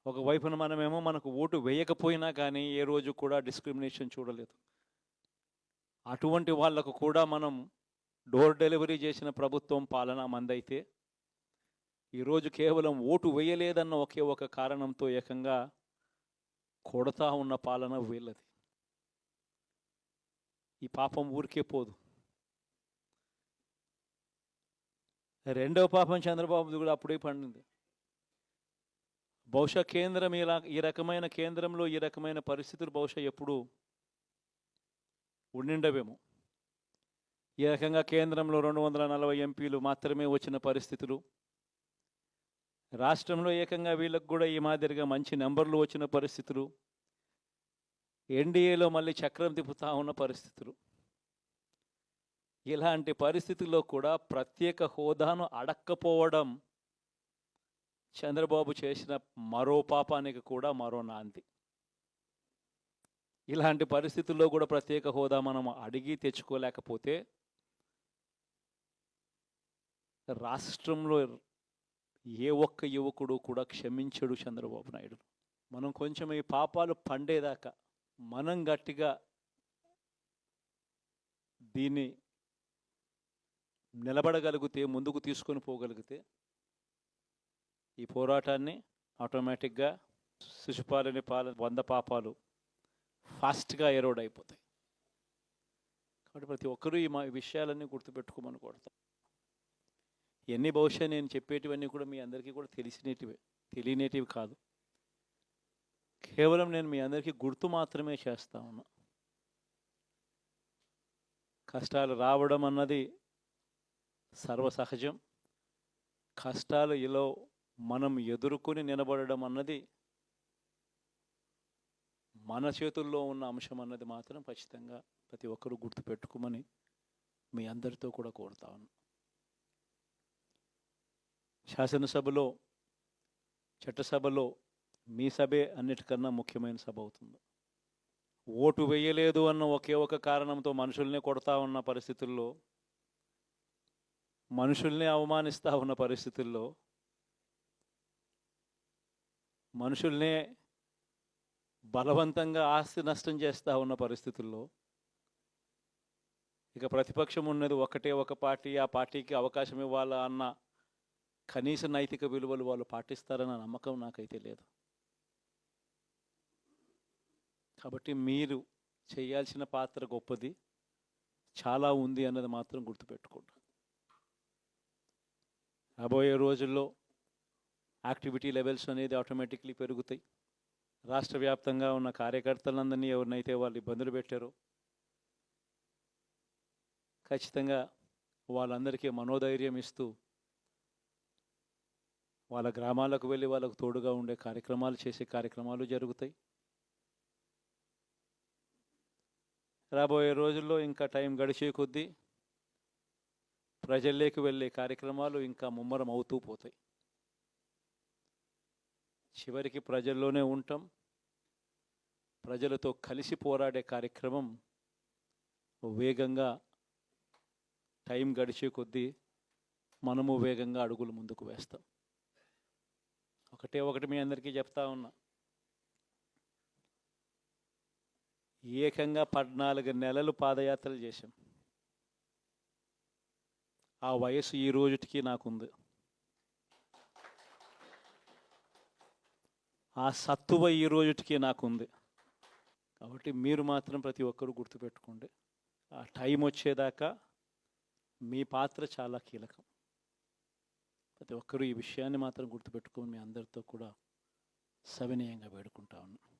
ఒకవైపున మనమేమో మనకు ఓటు వేయకపోయినా కానీ ఏ రోజు కూడా డిస్క్రిమినేషన్ చూడలేదు. అటువంటి వాళ్లకు కూడా మనం డోర్ డెలివరీ చేసిన ప్రభుత్వం పాలన మందైతే ఈరోజు కేవలం ఓటు వేయలేదన్న ఒకే ఒక కారణంతో ఏకంగా కొడతా ఉన్న పాలన వీళ్ళది. ఈ పాపం ఊరికే పోదు. రెండవ పాపం చంద్రబాబుది కూడా అప్పుడే పండింది. బహుశా కేంద్రం ఈ రకమైన కేంద్రంలో ఈ రకమైన పరిస్థితులు బహుశా ఎప్పుడు ఉండిండవేమో. ఈ రకంగా కేంద్రంలో 240 ఎంపీలు మాత్రమే వచ్చిన పరిస్థితులు, రాష్ట్రంలో ఏకంగా వీళ్ళకు కూడా ఈ మాదిరిగా మంచి నెంబర్లు వచ్చిన పరిస్థితులు, ఎన్డీఏలో మళ్ళీ చక్రం తిప్పుతా ఉన్న పరిస్థితులు. ఇలాంటి పరిస్థితుల్లో కూడా ప్రత్యేక హోదాను అడక్కపోవడం చంద్రబాబు చేసిన మరో పాపానికి కూడా మరో నాంది. ఇలాంటి పరిస్థితుల్లో కూడా ప్రత్యేక హోదా మనం అడిగి తెచ్చుకోలేకపోతే రాష్ట్రంలో ఏ ఒక్క యువకుడు కూడా క్షమించడు చంద్రబాబు నాయుడు. మనం కొంచెం ఈ పాపాలు పండేదాకా మనం గట్టిగా దీన్ని నిలబడగలిగితే, ముందుకు తీసుకొని పోగలిగితే ఈ పోరాటాన్ని ఆటోమేటిక్గా శిశుపాలని 100 పాపాలు ఫాస్ట్గా ఎరోడ్ అయిపోతాయి. కాబట్టి ప్రతి ఒక్కరూ ఈ విషయాలన్నీ గుర్తుపెట్టుకోమని కోరుతాం. ఇవన్నీ బహుశా నేను చెప్పేటివన్నీ కూడా మీ అందరికీ కూడా తెలియనేటివి కాదు. కేవలం నేను మీ అందరికీ గుర్తు మాత్రమే చేస్తా ఉన్నా. కష్టాలు రావడం అన్నది సర్వసహజం. కష్టాలు ఇలా మనం ఎదుర్కొని నిలబడడం అన్నది మన చేతుల్లో ఉన్న అంశం అన్నది మాత్రం ఖచ్చితంగా ప్రతి ఒక్కరూ గుర్తుపెట్టుకోమని మీ అందరితో కూడా కోరుతా ఉన్నా. శాసనసభలో, చట్టసభలో మీ సభే అన్నిటికన్నా ముఖ్యమైన సభ అవుతుంది. ఓటు వేయలేదు అన్న ఒకే ఒక కారణంతో మనుషుల్నే కొడతా ఉన్న పరిస్థితుల్లో, మనుషుల్ని అవమానిస్తూ ఉన్న పరిస్థితుల్లో, మనుషుల్నే బలవంతంగా ఆస్తి నష్టం చేస్తూ ఉన్న పరిస్థితుల్లో ఇక ప్రతిపక్షం ఉన్నది ఒకటే ఒక పార్టీ, ఆ పార్టీకి అవకాశం ఇవ్వాలా అన్న కనీస నైతిక విలువలు వాళ్ళు పాటిస్తారన్న నమ్మకం నాకైతే లేదు. కాబట్టి మీరు చేయాల్సిన పాత్ర గొప్పది, చాలా ఉంది అన్నది మాత్రం గుర్తుపెట్టుకోండి. రాబోయే రోజుల్లో యాక్టివిటీ లెవెల్స్ అనేది ఆటోమేటిక్లీ పెరుగుతాయి. రాష్ట్ర వ్యాప్తంగా ఉన్న కార్యకర్తలందరినీ ఎవరినైతే వాళ్ళు ఇబ్బందులు పెట్టారో ఖచ్చితంగా వాళ్ళందరికీ మనోధైర్యం ఇస్తూ వాళ్ళ గ్రామాలకు వెళ్ళి వాళ్ళకు తోడుగా ఉండే కార్యక్రమాలు చేసే కార్యక్రమాలు జరుగుతాయి. రాబోయే రోజుల్లో ఇంకా టైం గడిచే కొద్దీ ప్రజల్లోకి వెళ్ళే కార్యక్రమాలు ఇంకా ముమ్మరం అవుతూ పోతాయి. చివరికి ప్రజల్లోనే ఉంటాం. ప్రజలతో కలిసి పోరాడే కార్యక్రమం వేగంగా టైం గడిచే కొద్దీ మనము వేగంగా అడుగులు ముందుకు వేస్తాం. ఒకటి మీ అందరికీ చెప్తా ఉన్నా, ఏకంగా 14 నెలలు పాదయాత్రలు చేశాం. ఆ వయసు ఈ రోజుటికి నాకుంది. ఆ సత్తువ ఈ రోజుటికి నాకుంది. కాబట్టి మీరు మాత్రం ప్రతి ఒక్కరూ గుర్తుపెట్టుకోండి, ఆ టైం వచ్చేదాకా మీ పాత్ర చాలా కీలకం. ప్రతి ఒక్కరూ ఈ విషయాన్ని మాత్రం గుర్తుపెట్టుకొని మీ అందరితో కూడా సవినయంగా వేడుకుంటా ఉన్నాను.